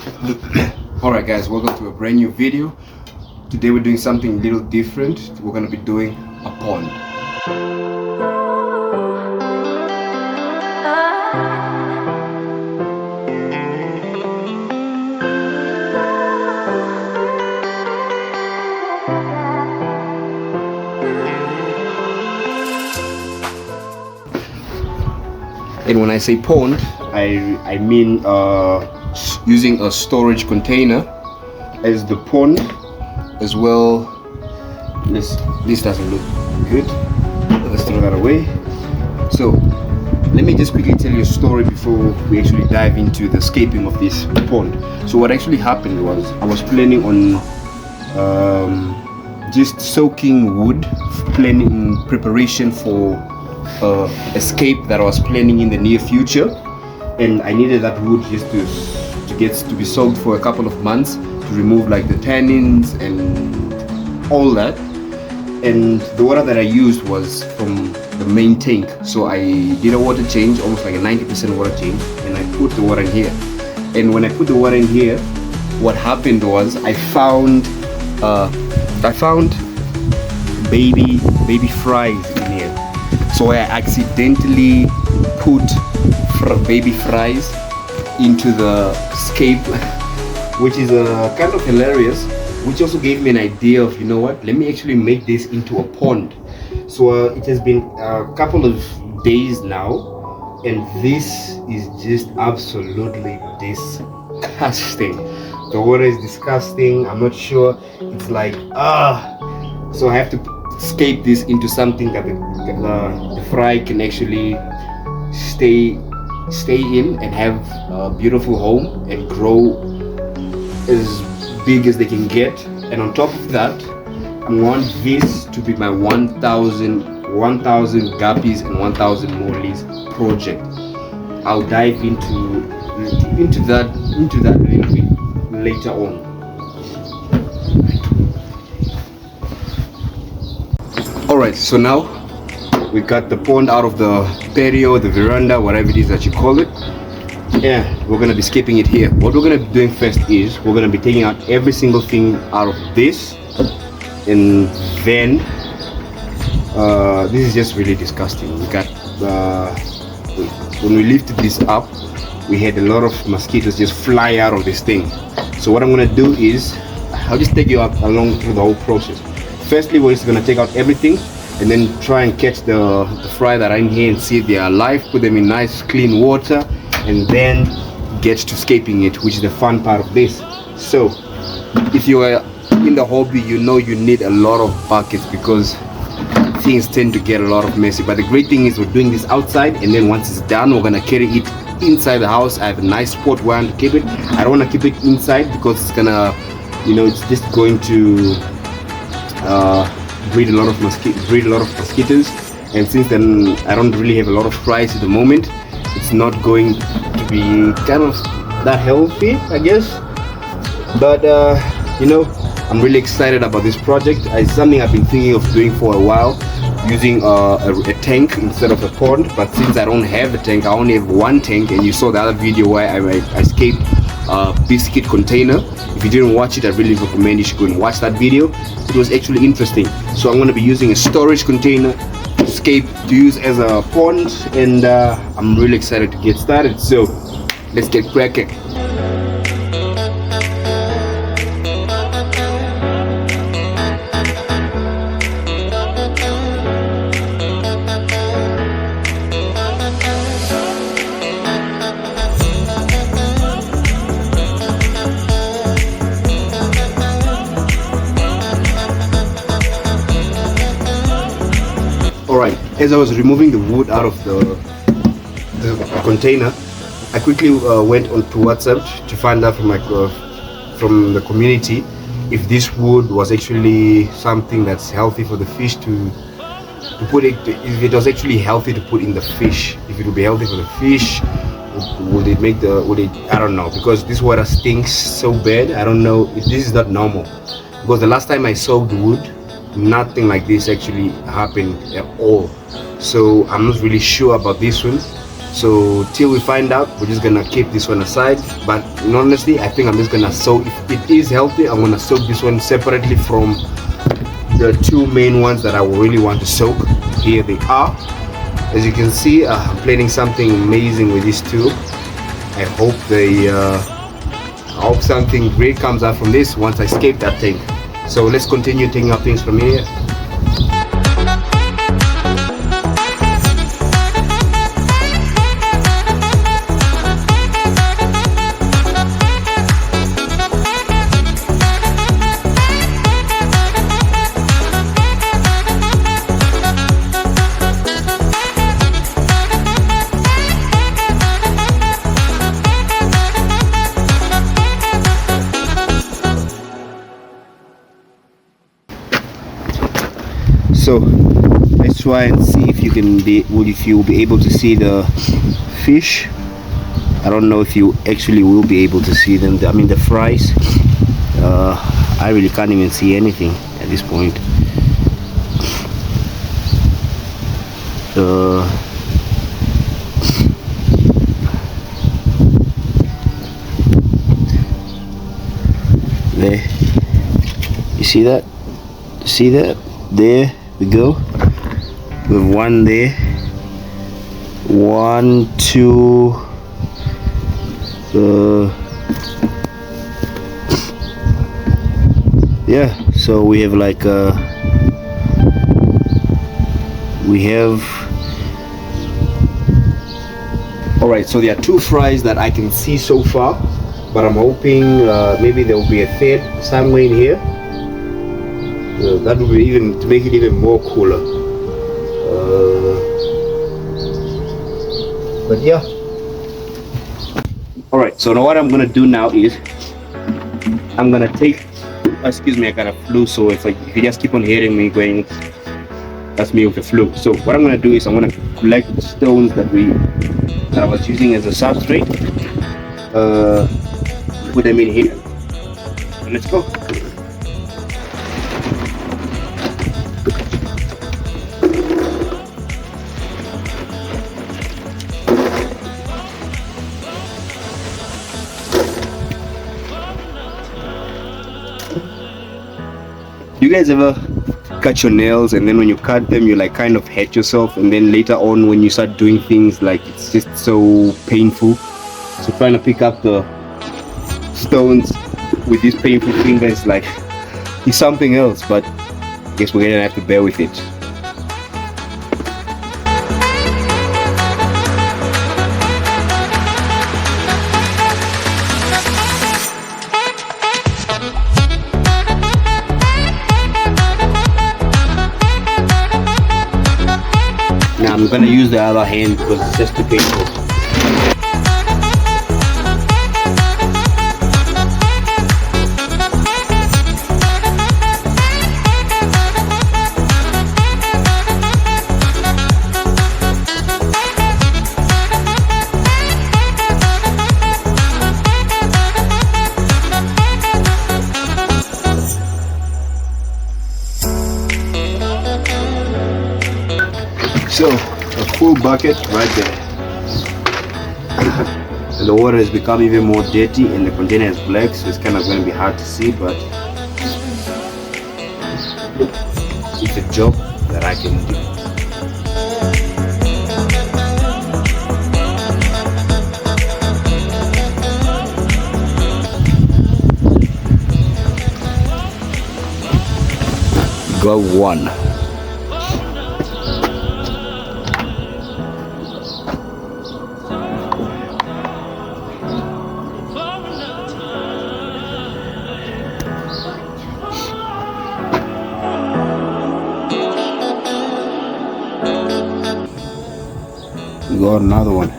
Alright guys, welcome to a brand new video. Today we're doing something a little different. We're going to be doing a pond. And when I say pond, I mean using a storage container as the pond as well. This doesn't look good. Let's throw that away. So let me just quickly tell you a story before we actually dive into the scaping of this pond. So what actually happened was I was planning on just soaking wood, planning in preparation for a scape that I was planning in the near future, and I needed that wood just to be soaked for a couple of months to remove like the tannins and all that. And the water that I used was from the main tank, so I did a water change, almost like a 90% water change, and I put the water in here. And when I put the water in here, what happened was I found baby fries in here. So I accidentally put baby fries into the scape, which is kind of hilarious, which also gave me an idea of, you know what, let me actually make this into a pond. So it has been a couple of days now, and this is just absolutely disgusting. The water is disgusting. I'm not sure, it's like so I have to scape this into something that the fry can actually stay in and have a beautiful home and grow as big as they can get. And on top of that, I want this to be my 1,000 guppies and 1,000 mollies project. I'll dive into that a little bit later on. Alright, so now we got the pond out of the patio, the veranda, whatever it is that you call it. Yeah, we're gonna be scaping it here. What we're gonna be doing first is we're gonna be taking out every single thing out of this, and then this is just really disgusting. We got when we lifted this up, we had a lot of mosquitoes just fly out of this thing. So what I'm gonna do is I'll just take you up along through the whole process. Firstly, we're just gonna take out everything and then try and catch the fry that are in here and see if they are alive, put them in nice clean water, and then get to scaping it, which is the fun part of this. So if you are in the hobby, you know you need a lot of buckets because things tend to get a lot of messy. But the great thing is we're doing this outside, and then once it's done, we're gonna carry it inside the house. I have a nice spot where I want to keep it. I don't want to keep it inside because it's gonna, you know, it's just going to breed a lot of mosquitoes, and since then I don't really have a lot of fries at the moment, it's not going to be kind of that healthy, I guess. But you know, I'm really excited about this project. It's something I've been thinking of doing for a while, using a tank instead of a pond. But since I don't have a tank, I only have one tank, and you saw the other video where I scaped a biscuit container. If you didn't watch it, I really recommend you should go and watch that video. It was actually interesting. So I'm going to be using a storage container scape to use as a pond, and I'm really excited to get started. So let's get cracking. Alright, as I was removing the wood out of the container, I quickly went onto WhatsApp to find out from the community if this wood was actually something that's healthy for the fish to put it, if it was actually healthy to put in the fish, if it would be healthy for the fish. Would it, I don't know, because this water stinks so bad. I don't know if this is not normal, because the last time I soaked wood, nothing like this actually happened at all. So I'm not really sure about this one. So till we find out, we're just gonna keep this one aside. But honestly, I think I'm just gonna soak. If it is healthy, I'm gonna soak this one separately from the two main ones that I really want to soak. Here they are. As you can see, I'm planning something amazing with these two. I hope something great comes out from this once I scape that thing. So let's continue taking up things from here. So let's try and see if you'll be able to see the fish. I don't know if you actually will be able to see them. I mean the fries. I really can't even see anything at this point. There, you see that? See that? There we go. We have one there. 1, 2. Yeah. So we have like we have. All right. So there are 2 fries that I can see so far, but I'm hoping maybe there will be a third somewhere in here. That would be even to make it even more cooler. But yeah. All right. So now what I'm gonna do now is I'm gonna take. Excuse me, I got a flu. So if you just keep on hearing me going, that's me with the flu. So what I'm gonna do is I'm gonna collect the stones that I was using as a substrate. Put them in here. And let's go. You guys ever cut your nails and then when you cut them you like kind of hurt yourself, and then later on when you start doing things like it's just so painful? So trying to pick up the stones with these painful fingers like it's something else, but I guess we're gonna have to bear with it. Now I'm gonna use the other hand because it's just too painful. So, a full bucket right there. And the water has become even more dirty and the container is black, so it's kind of going to be hard to see, but it's a job that I can do. Go one. We got another one.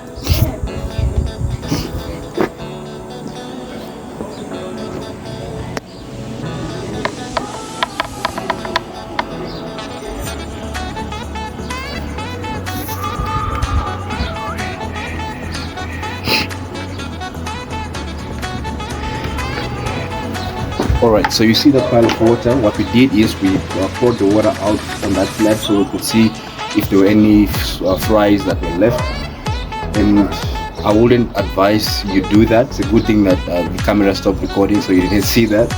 Alright, so you see that pile of water. What we did is we poured the water out on that slab so we could see if there were any fries that were left. and I wouldn't advise you do that. It's a good thing that the camera stopped recording so you didn't see that.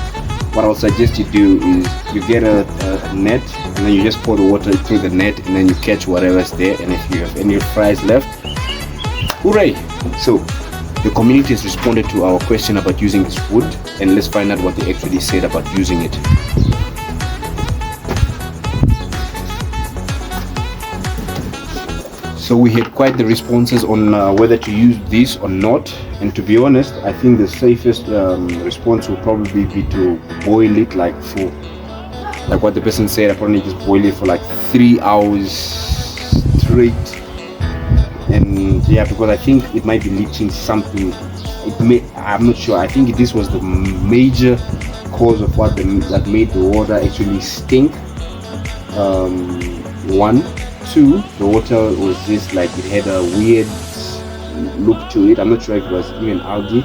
What I'll suggest you do is you get a net, and then you just pour the water through the net, and then you catch whatever's there, and if you have any fries left, hooray! So the community has responded to our question about using this wood, and let's find out what they actually said about using it. So we had quite the responses on whether to use this or not, and to be honest, I think the safest response will probably be to boil it, like what the person said. I probably just boil it for like 3 hours straight, and yeah, because I think it might be leaching something. I'm not sure. I think this was the major cause of that made the water actually stink. 1, 2, the water was just like, it had a weird look to it. I'm not sure if it was even algae.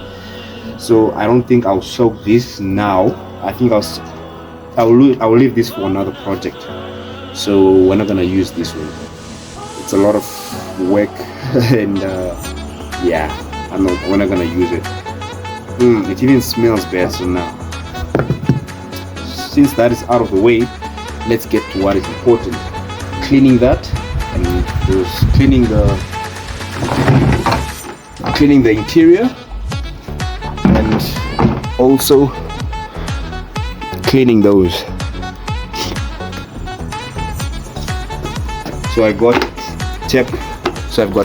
So I don't think I'll soak this now. I think I'll leave this for another project. So we're not gonna use this one. It's a lot of work, and yeah, we're not gonna use it. It even smells bad. So now, since that is out of the way, let's get to what is important. Cleaning that, and cleaning the interior, and also cleaning those. So I've got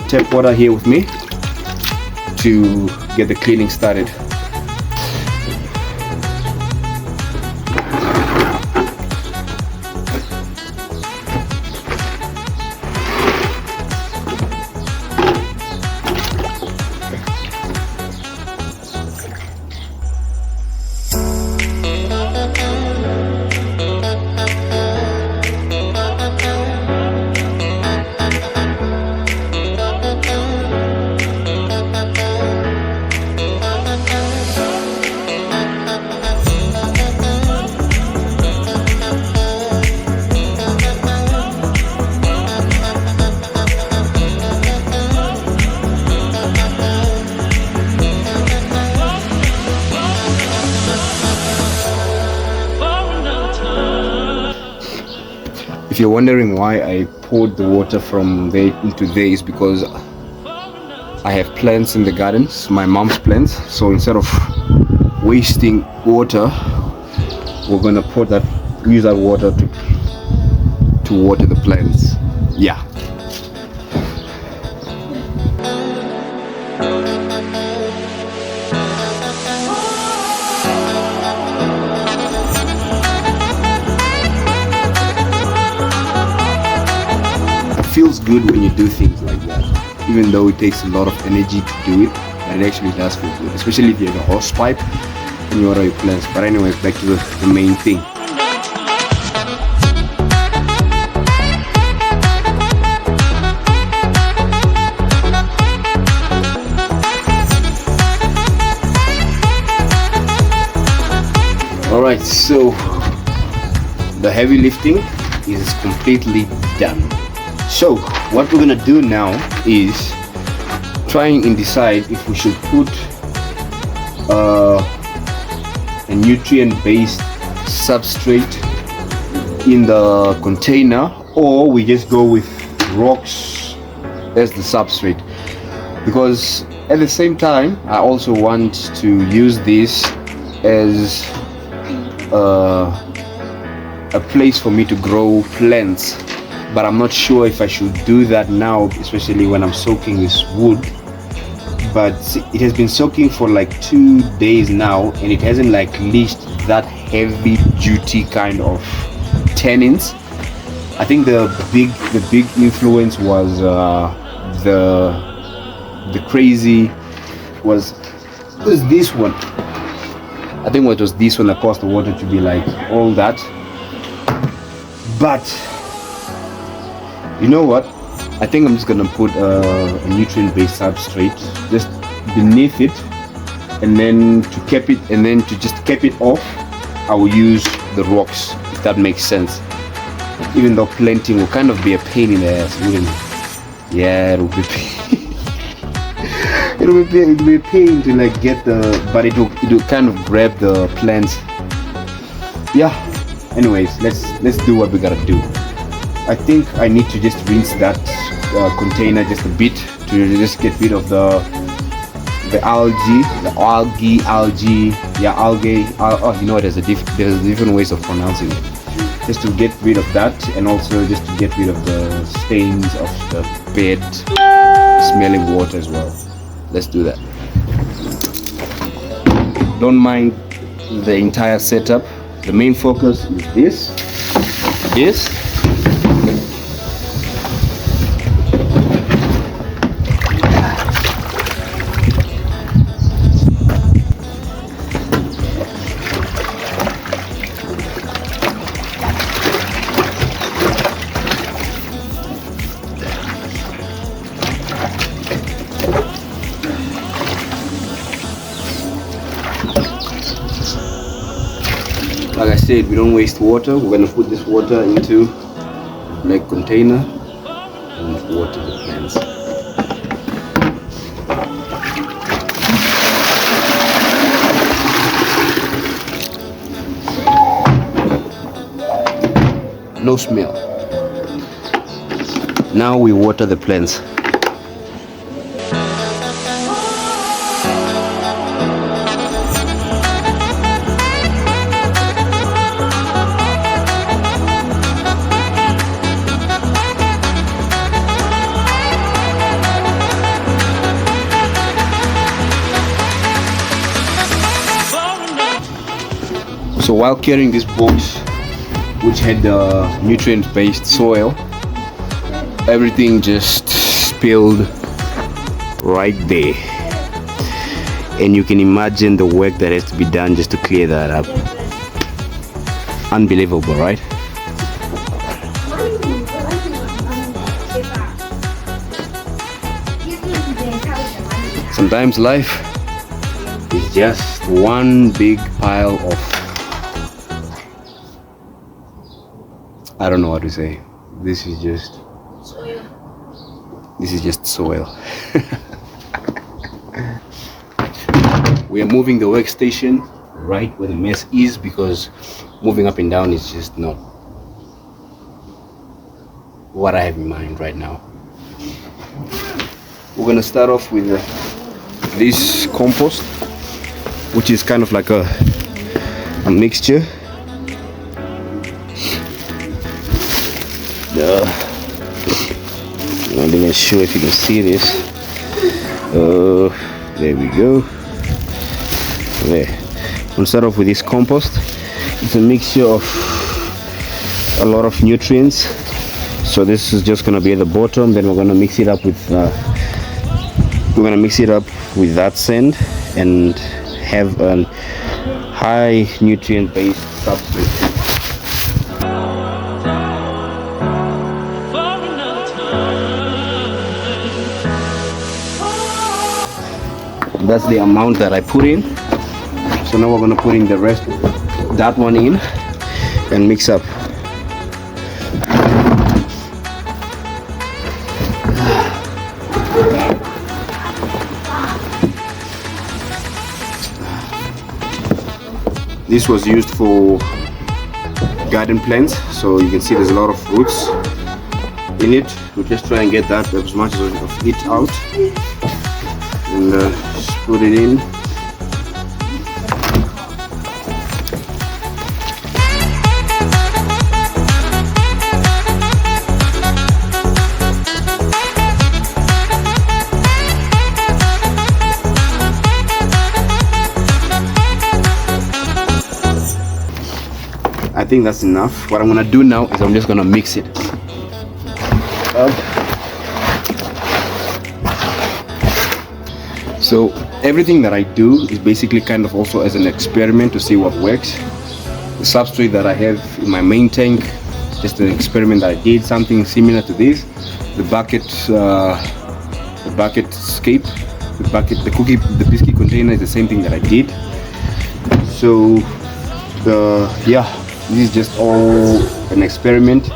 tap water here with me to get the cleaning started. If you're wondering why I poured the water from there into there, is because I have plants in the gardens, my mom's plants. So instead of wasting water, we're gonna use that water to water the plants. Yeah. Feels good when you do things like that, even though it takes a lot of energy to do it, but it actually does feel good, especially if you have a hose pipe and you water your plants. But anyways, back to the main thing. Alright, so the heavy lifting is completely done. So what we're gonna do now is trying and decide if we should put a nutrient-based substrate in the container, or we just go with rocks as the substrate, because at the same time I also want to use this as a place for me to grow plants. But I'm not sure if I should do that now, especially when I'm soaking this wood. But it has been soaking for like 2 days now, and it hasn't like leached that heavy duty kind of tannins. I think the big influence was the crazy was this one. I think it was this one that caused the water to be like all that. But you know what? I think I'm just gonna put a nutrient-based substrate just beneath it, and then to cap it, and then to just cap it off, I will use the rocks, if that makes sense. Even though planting will kind of be a pain in the ass, wouldn't it? Yeah, it will be. it'll be a pain to like get the, but it'll kind of grab the plants. Yeah. Anyways, let's do what we gotta do. I think I need to just rinse that container just a bit to just get rid of the algae. Yeah, algae. Oh, you know what? There's different ways of pronouncing it. Just to get rid of that, and also just to get rid of the stains of the bed, smelling water as well. Let's do that. Don't mind the entire setup. The main focus is this. Like I said, we don't waste water. We're gonna put this water into like container and water the plants. No smell. Now we water the plants. So while carrying this box, which had the nutrient-based soil, everything just spilled right there. And you can imagine the work that has to be done just to clear that up. Unbelievable, right? Sometimes life is just one big pile of, I don't know what to say. This is just soil. This is just soil. We are moving the workstation right where the mess is, because moving up and down is just not what I have in mind right now. We're gonna start off with this compost, which is kind of like a mixture. I'm not even sure if you can see this. There we go. There. We'll start off with this compost. It's a mixture of a lot of nutrients. So this is just gonna be at the bottom. Then we're gonna mix it up with that sand and have a high nutrient-based substrate. That's the amount that I put in. So now we're gonna put in the rest, that one in, and mix up. This was used for garden plants, so you can see there's a lot of roots in it. We'll just try and get that as much of it out, and just put it in. I think that's enough. What I'm gonna do now is I'm just gonna mix it up. So everything that I do is basically kind of also as an experiment to see what works. The substrate that I have in my main tank, just an experiment that I did, something similar to this. The bucket scape, the biscuit container is the same thing that I did. So this is just all an experiment.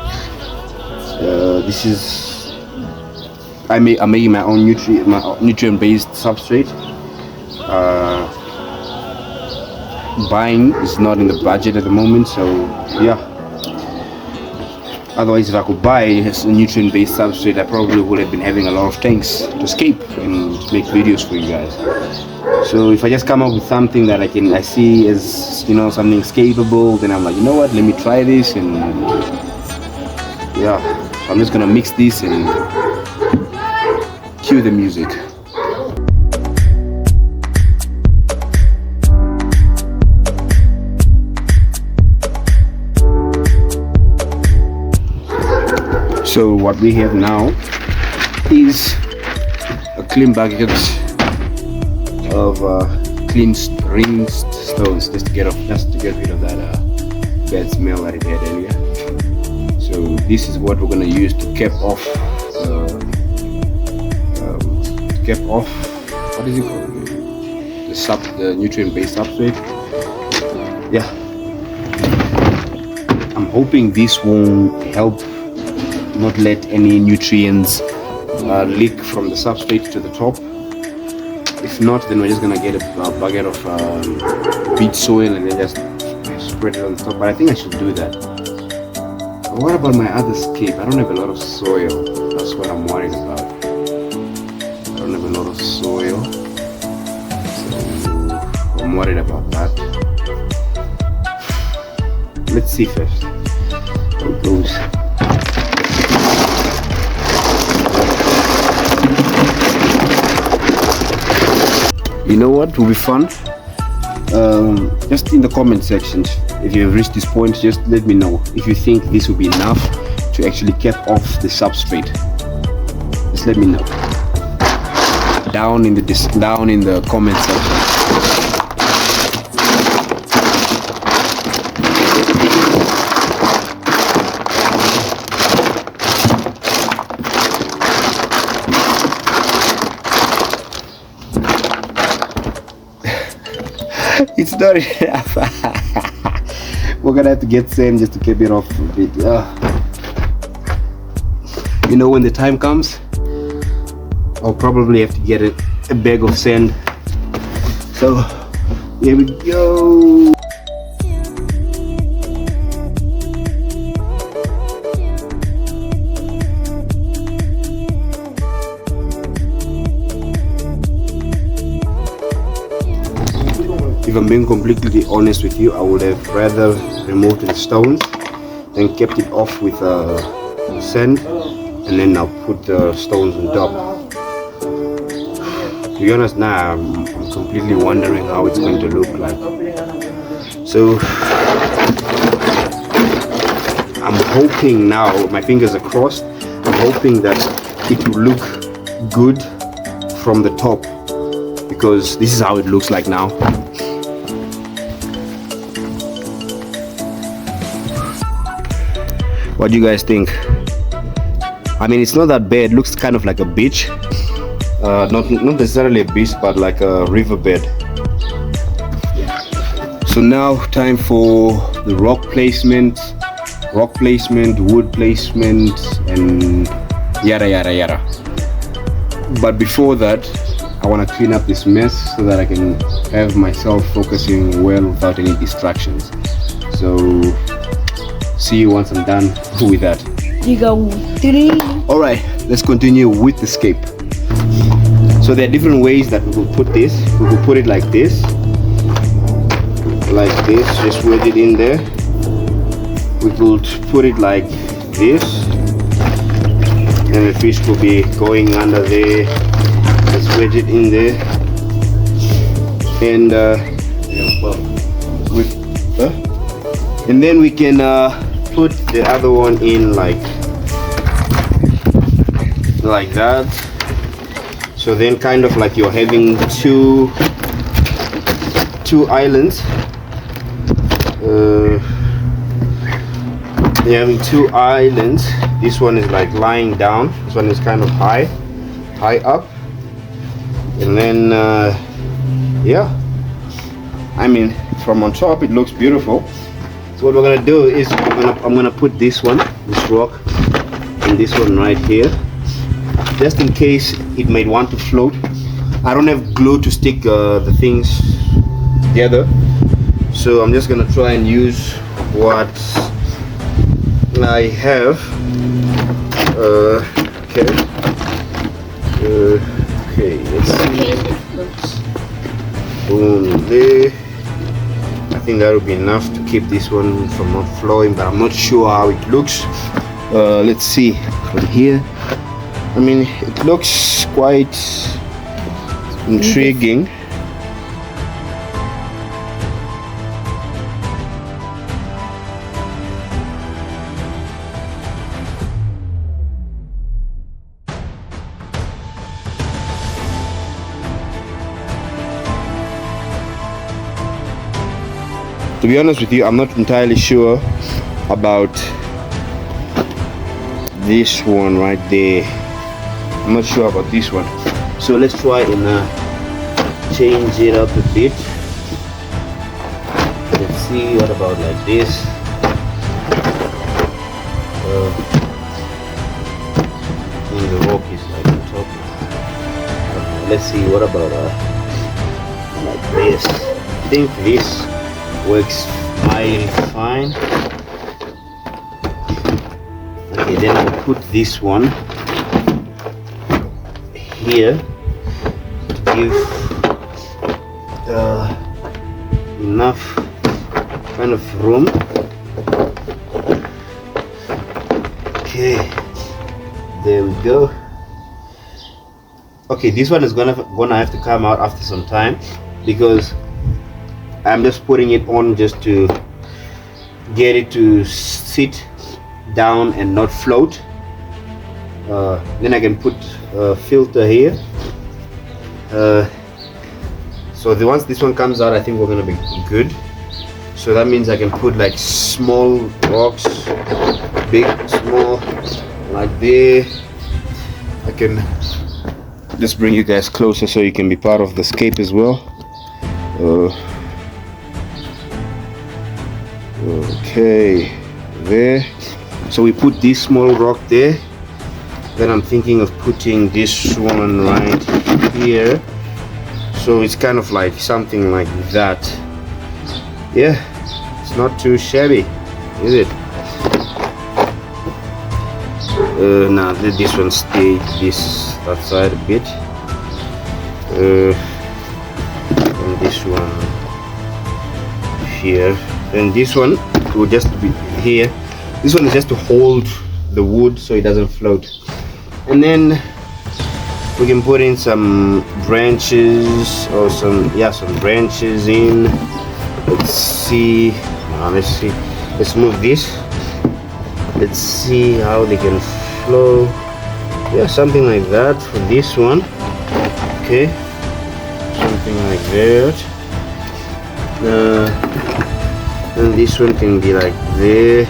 This is I'm making my own nutrient-based substrate. Buying is not in the budget at the moment, so yeah. Otherwise, if I could buy a nutrient-based substrate, I probably would have been having a lot of tanks to scape and make videos for you guys. So if I just come up with something that I see as, you know, something scapable, then I'm like, you know what, let me try this. And yeah, so I'm just gonna mix this and cue the music. So what we have now is a clean bucket of clean rinsed stones, just to get rid of that bad smell that it had earlier. So this is what we're gonna use to cap off what is it called? The nutrient-based substrate. Yeah, I'm hoping this will help not let any nutrients leak from the substrate to the top. If not, then we're just gonna get a bucket of beach soil and then just spread it on the top. But I think I should do that. But what about my other scape? I don't have a lot of soil. That's what I'm worried about. I don't have a lot of soil, so I'm worried about that. Let's see first how it goes. You know what will be fun? Just in the comment sections, if you have reached this point, just let me know if you think this will be enough to actually cap off the substrate. Just let me know down in the comment section. It's not enough. We're gonna have to get sand just to keep it off a bit. You know, when the time comes, I'll probably have to get a bag of sand. So here we go. If I'm being completely honest with you, I would have rather removed the stones and kept it off with sand, and then I'll put the stones on top. To be honest, now I'm completely wondering how it's going to look like. So I'm hoping now, my fingers are crossed, I'm hoping that it will look good from the top, because this is how it looks like now. What do you guys think? I mean, it's not that bad. It looks kind of like a beach. Not necessarily a beach, but like a riverbed. So now time for the rock placement, wood placement, and yada yada yada. But before that, I want to clean up this mess so that I can have myself focusing well without any distractions. So see you once I'm done with that. You go 3. Alright, let's continue with the scape. So there are different ways that we will put this. We will put it like this, just wedge it in there. We will put it like this, and the fish will be going under there. Let's wedge it in there, and and then we can put the other one in like that. So then kind of like you're having two islands. You're having two islands. This one is like lying down, this one is kind of high up, and then yeah, I mean, from on top it looks beautiful. So what we're gonna do is I'm gonna put this rock and this one right here. just in case it might want to float. I don't have glue to stick the things together, so I'm just gonna try and use what I have. Okay. Okay, let's see. Boom, there. I think that would be enough to keep this one from not flowing, but I'm not sure how it looks. Let's see from here. I mean, it looks quite intriguing. To be honest with you, I'm not entirely sure about this one right there. I'm not sure about this one. So let's try and change it up a bit. Let's see, what about like this? And the rock is like on top. Let's see, what about like this? I think this works fine. Okay, then I'll put this one here to give enough kind of room. Okay, there we go. Okay, this one is gonna have to come out after some time because I'm just putting it on just to get it to sit down and not float. Then I can put a filter here. So once this one comes out, I think we're gonna be good. So that means I can put like small rocks, big, small, like there. I can just bring you guys closer so you can be part of the scape as well. Okay, there. So we put this small rock there. Then I'm thinking of putting this one right here. So it's kind of like something like that. Yeah, it's not too shabby, is it? Now let this one stay that side a bit. And this one here. Then this one will just be here. This one is just to hold the wood so it doesn't float. And then we can put in some branches or some branches in. Let's see. Let's move this. Let's see how they can flow. Yeah, something like that for this one. Okay, something like that. And this one can be like there.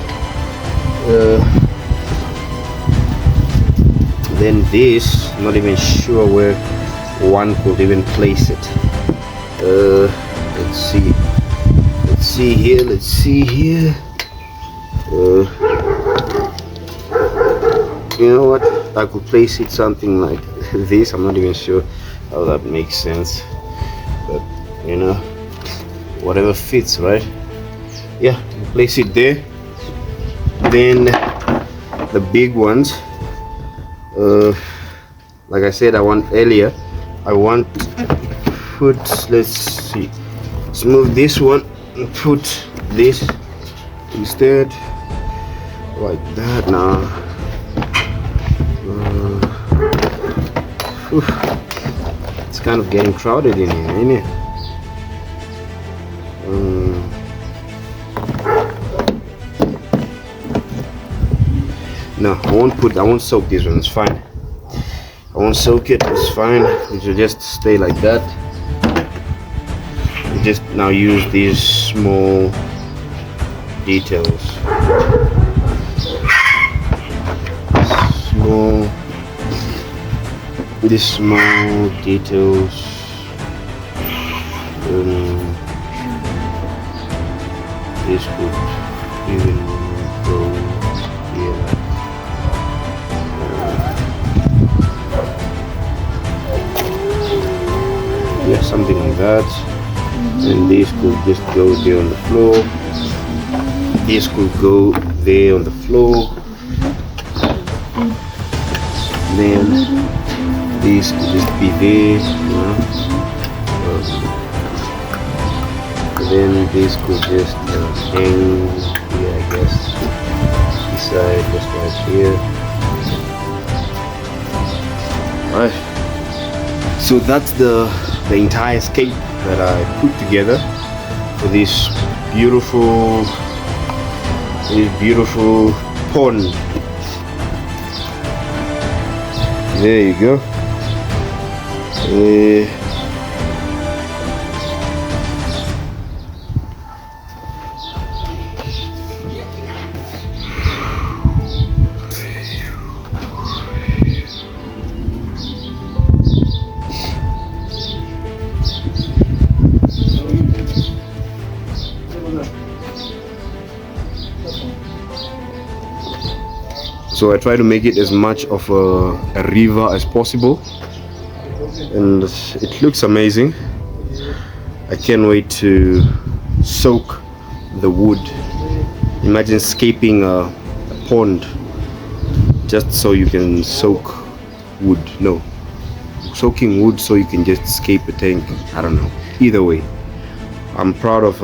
Then this, I'm not even sure where one could even place it. Let's see here. You know what, I could place it something like this. I'm not even sure how that makes sense, but you know, whatever fits, right? Yeah, place it there. Then the big ones, like I said, I want to put, let's see, let's move this one and put this instead, like that. Now it's kind of getting crowded in here, isn't it? No, I won't soak this one, it's fine. I won't soak it, it's fine. It should just stay like that. Just now use these small details. These small details. This could even go here. that. And this could just go there on the floor. This could go there on the floor. Then this could just be there, you know. Then this could just hang here, I guess. This side, just right here. Alright. So that's the entire scape that I put together for this beautiful pond. There you go. So I try to make it as much of a river as possible, and it looks amazing. I can't wait to soak the wood. Imagine scaping a pond just so you can soak wood. No, soaking wood so you can just scape a tank. I don't know. Either way, I'm proud of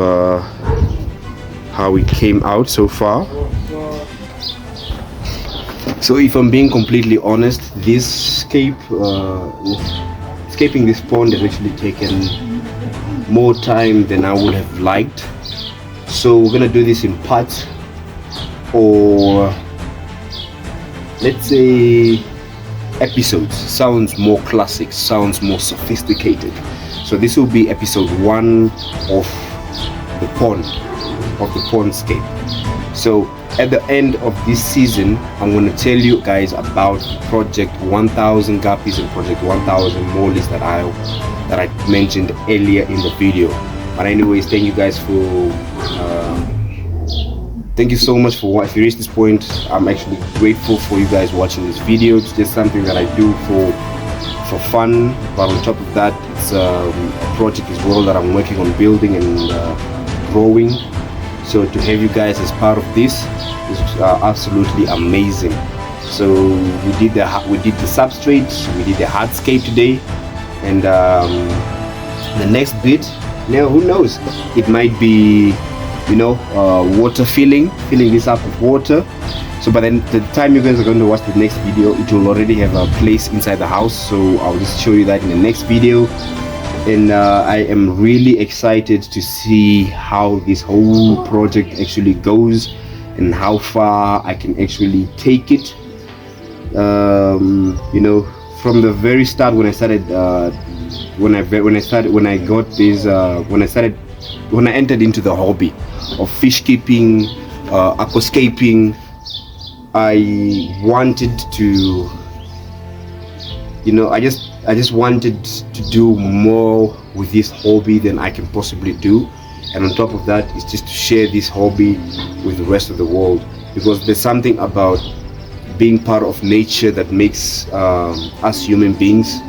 how it came out so far. So if I'm being completely honest, this scaping this pond has actually taken more time than I would have liked. So we're gonna do this in parts, or let's say episodes. Sounds more classic, sounds more sophisticated. So this will be episode 1 of the pondscape. So at the end of this season, I'm going to tell you guys about project 1000 guppies and project 1000 mollies that I mentioned earlier in the video. But anyways, thank you guys for thank you so much for what. If you reached this point, I'm actually grateful for you guys watching this video. It's just something that I do for fun, but on top of that, it's a project as well that I'm working on building and growing. So to have you guys as part of this is absolutely amazing. So we did the substrate, we did the hardscape today, and the next bit, now who knows, it might be, you know, water filling this up with water. So by the time you guys are going to watch the next video, it will already have a place inside the house. So I'll just show you that in the next video. And I am really excited to see how this whole project actually goes and how far I can actually take it. You know, from the very start, when I started, when I entered into the hobby of fish keeping, aquascaping, I wanted to, you know, I just wanted to do more with this hobby than I can possibly do. And on top of that, it's just to share this hobby with the rest of the world, because there's something about being part of nature that makes us human beings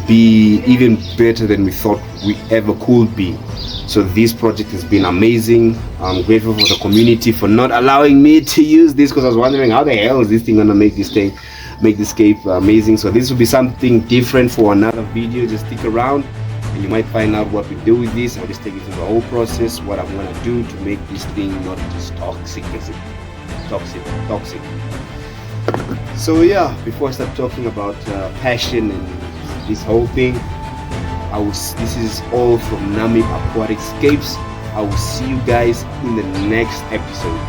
be even better than we thought we ever could be. So this project has been amazing. I'm grateful for the community for not allowing me to use this, because I was wondering how the hell is this thing gonna make this scape amazing. So this will be something different for another video. Just stick around and you might find out what we do with this. I'll just take you through the whole process, what I'm gonna do to make this thing not just toxic. So yeah, before I start talking about passion and this whole thing, this is all from Nami Aquatic Scapes. I will see you guys in the next episode.